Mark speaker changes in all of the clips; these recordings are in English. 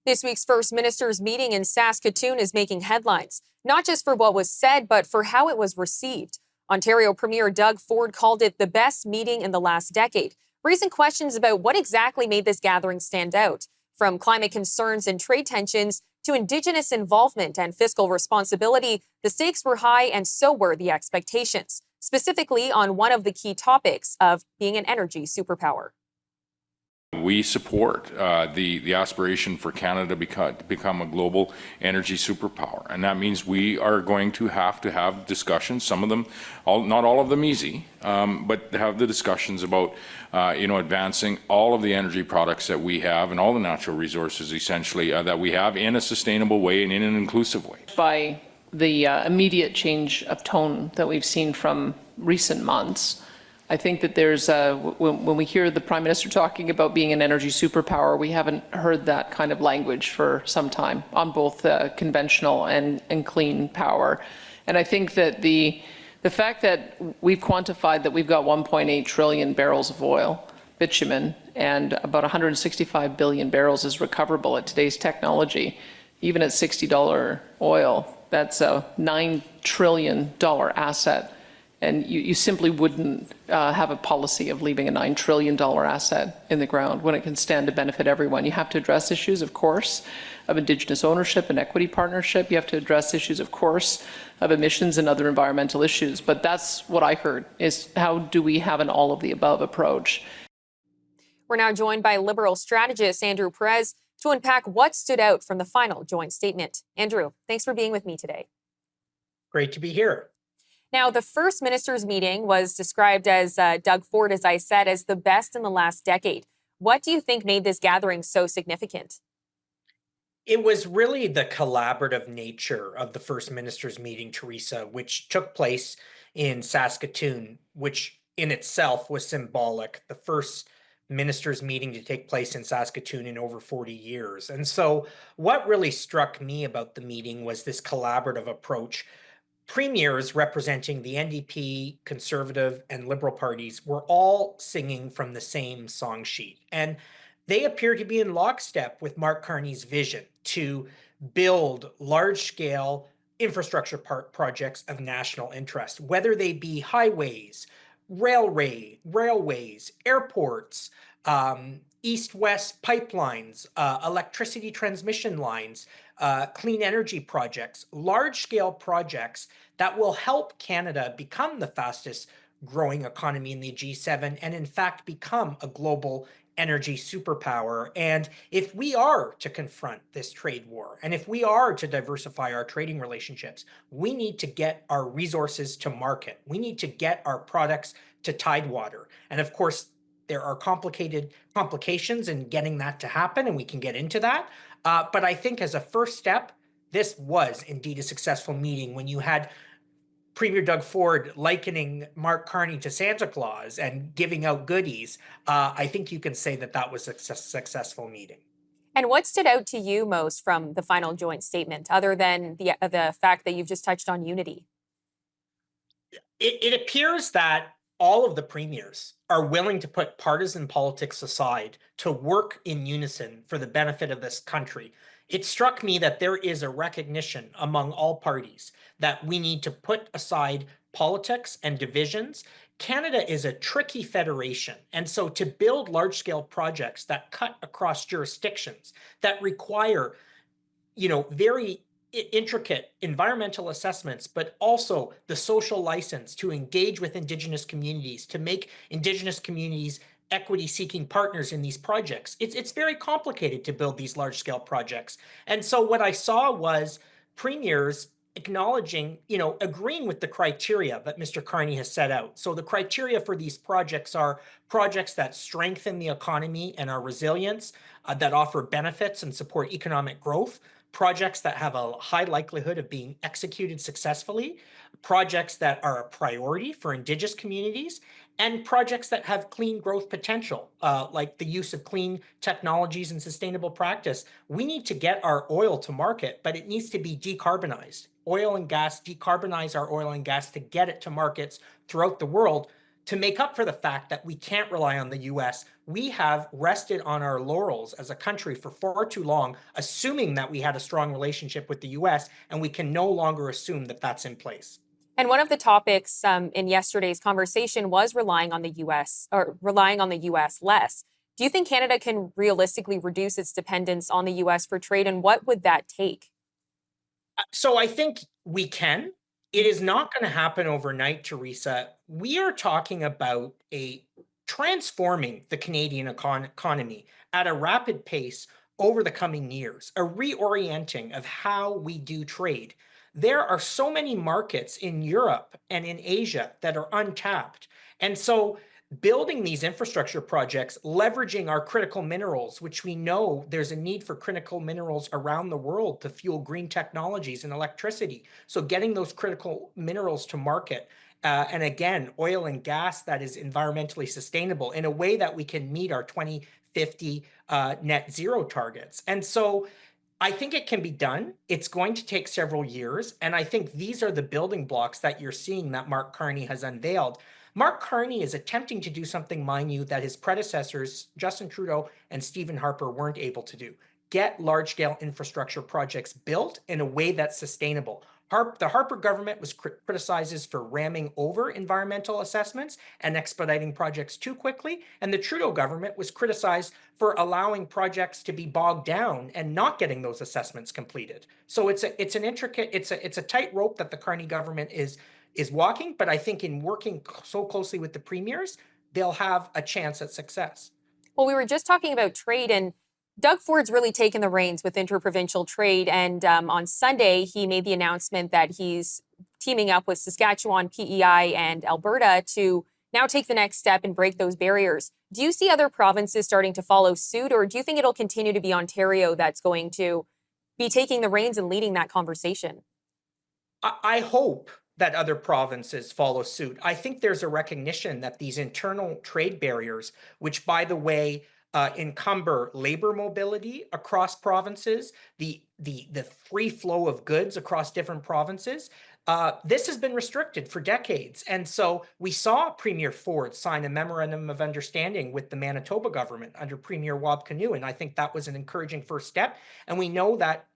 Speaker 1: This week's First Minister's meeting in Saskatoon is making headlines, not just for what was said, but for how it was received. Ontario Premier Doug Ford called it the best meeting in the last decade, raising questions about what exactly made this gathering stand out, from climate concerns and trade tensions to Indigenous involvement and fiscal responsibility. The stakes were high, and so were the expectations, specifically on one of the key topics of being an energy superpower.
Speaker 2: We support the aspiration for Canada to become a global energy superpower, and that means we are going to have discussions. Some of them, not all of them easy, but have the discussions about advancing all of the energy products that we have and all the natural resources essentially that we have in a sustainable way and in an inclusive way.
Speaker 3: By the immediate change of tone that we've seen from recent months, I think that there's when we hear the Prime Minister talking about being an energy superpower, we haven't heard that kind of language for some time on both conventional and clean power. And I think that the fact that we've quantified that we've got 1.8 trillion barrels of oil, bitumen, and about 165 billion barrels is recoverable at today's technology, even at $60 oil, that's a $9 trillion asset. And you simply wouldn't have a policy of leaving a $9 trillion asset in the ground when it can stand to benefit everyone. You have to address issues, of course, of Indigenous ownership and equity partnership. You have to address issues, of course, of emissions and other environmental issues. But that's what I heard, is how do we have an all of the above approach?
Speaker 1: We're now joined by Liberal strategist Andrew Perez to unpack what stood out from the final joint statement. Andrew, thanks for being with me today.
Speaker 4: Great to be here.
Speaker 1: Now, the First Minister's meeting was described as Doug Ford, as I said, as the best in the last decade. What do you think made this gathering so significant?
Speaker 4: It was really the collaborative nature of the First Minister's meeting, Theresa, which took place in Saskatoon, which in itself was symbolic. The First Minister's meeting to take place in Saskatoon in over 40 years. And so what really struck me about the meeting was this collaborative approach. Premiers representing the NDP, Conservative, and Liberal parties were all singing from the same song sheet. And they appear to be in lockstep with Mark Carney's vision to build large-scale infrastructure projects of national interest, whether they be highways, railways, airports, east-west pipelines, electricity transmission lines, clean energy projects, large-scale projects that will help Canada become the fastest growing economy in the G7 and in fact become a global energy superpower. And if we are to confront this trade war, and if we are to diversify our trading relationships, we need to get our resources to market. We need to get our products to Tidewater. And of course, there are complications in getting that to happen, and we can get into that. But I think as a first step, this was indeed a successful meeting when you had Premier Doug Ford likening Mark Carney to Santa Claus and giving out goodies. I think you can say that that was a successful meeting.
Speaker 1: And what stood out to you most from the final joint statement, other than the fact that you've just touched on unity?
Speaker 4: It appears that all of the premiers are willing to put partisan politics aside to work in unison for the benefit of this country. It struck me that there is a recognition among all parties that we need to put aside politics and divisions. Canada is a tricky federation, and so to build large-scale projects that cut across jurisdictions, that require, very intricate environmental assessments, but also the social license to engage with Indigenous communities, to make Indigenous communities equity-seeking partners in these projects. It's very complicated to build these large-scale projects. And so what I saw was premiers acknowledging, agreeing with the criteria that Mr. Carney has set out. So the criteria for these projects are projects that strengthen the economy and our resilience, that offer benefits and support economic growth, projects that have a high likelihood of being executed successfully, projects that are a priority for Indigenous communities, and projects that have clean growth potential, like the use of clean technologies and sustainable practice. We need to get our oil to market, but it needs to be decarbonized. Oil and gas, decarbonize our oil and gas to get it to markets throughout the world to make up for the fact that we can't rely on the US, we have rested on our laurels as a country for far too long, assuming that we had a strong relationship with the US, and we can no longer assume that that's in place.
Speaker 1: And one of the topics in yesterday's conversation was relying on the US less. Do you think Canada can realistically reduce its dependence on the US for trade, and what would that take?
Speaker 4: So I think we can. It is not going to happen overnight, Theresa. We are talking about a transforming the Canadian economy at a rapid pace over the coming years, a reorienting of how we do trade. There are so many markets in Europe and in Asia that are untapped. And so building these infrastructure projects, leveraging our critical minerals, which we know there's a need for critical minerals around the world to fuel green technologies and electricity. So getting those critical minerals to market, and again, oil and gas that is environmentally sustainable in a way that we can meet our 2050 net zero targets. And so I think it can be done. It's going to take several years. And I think these are the building blocks that you're seeing that Mark Carney has unveiled. Mark Carney is attempting to do something, mind you, that his predecessors, Justin Trudeau and Stephen Harper, weren't able to do. Get large-scale infrastructure projects built in a way that's sustainable. The Harper government was criticized for ramming over environmental assessments and expediting projects too quickly, and the Trudeau government was criticized for allowing projects to be bogged down and not getting those assessments completed. So it's a tightrope that the Carney government is walking, but I think in working so closely with the premiers, they'll have a chance at success.
Speaker 1: Well, we were just talking about trade, and Doug Ford's really taken the reins with interprovincial trade. And on Sunday, he made the announcement that he's teaming up with Saskatchewan, PEI, and Alberta to now take the next step and break those barriers. Do you see other provinces starting to follow suit, or do you think it'll continue to be Ontario that's going to be taking the reins and leading that conversation?
Speaker 4: I hope that other provinces follow suit. I think there's a recognition that these internal trade barriers, which, by the way, encumber labor mobility across provinces, the free flow of goods across different provinces, this has been restricted for decades. And so we saw Premier Ford sign a memorandum of understanding with the Manitoba government under Premier Wab Kinew, and I think that was an encouraging first step. And we know that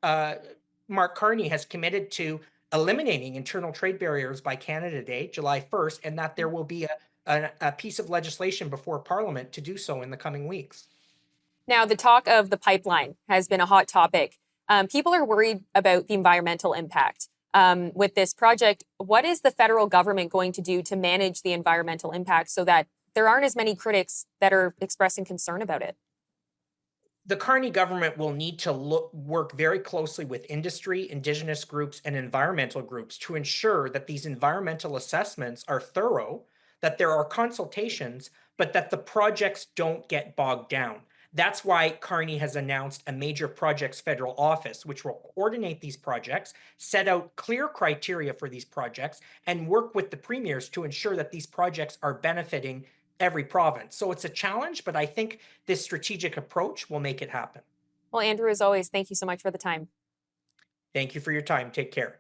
Speaker 4: Mark Carney has committed to eliminating internal trade barriers by Canada Day, July 1st, and that there will be a piece of legislation before Parliament to do so in the coming weeks.
Speaker 1: Now, the talk of the pipeline has been a hot topic. People are worried about the environmental impact with this project. What is the federal government going to do to manage the environmental impact so that there aren't as many critics that are expressing concern about it?
Speaker 4: The Carney government will need to work very closely with industry, Indigenous groups, and environmental groups to ensure that these environmental assessments are thorough, that there are consultations, but that the projects don't get bogged down. That's why Carney has announced a major projects federal office, which will coordinate these projects, set out clear criteria for these projects, and work with the premiers to ensure that these projects are benefiting every province. So it's a challenge, but I think this strategic approach will make it happen.
Speaker 1: Well, Andrew, as always, thank you so much for the time.
Speaker 4: Thank you for your time. Take care.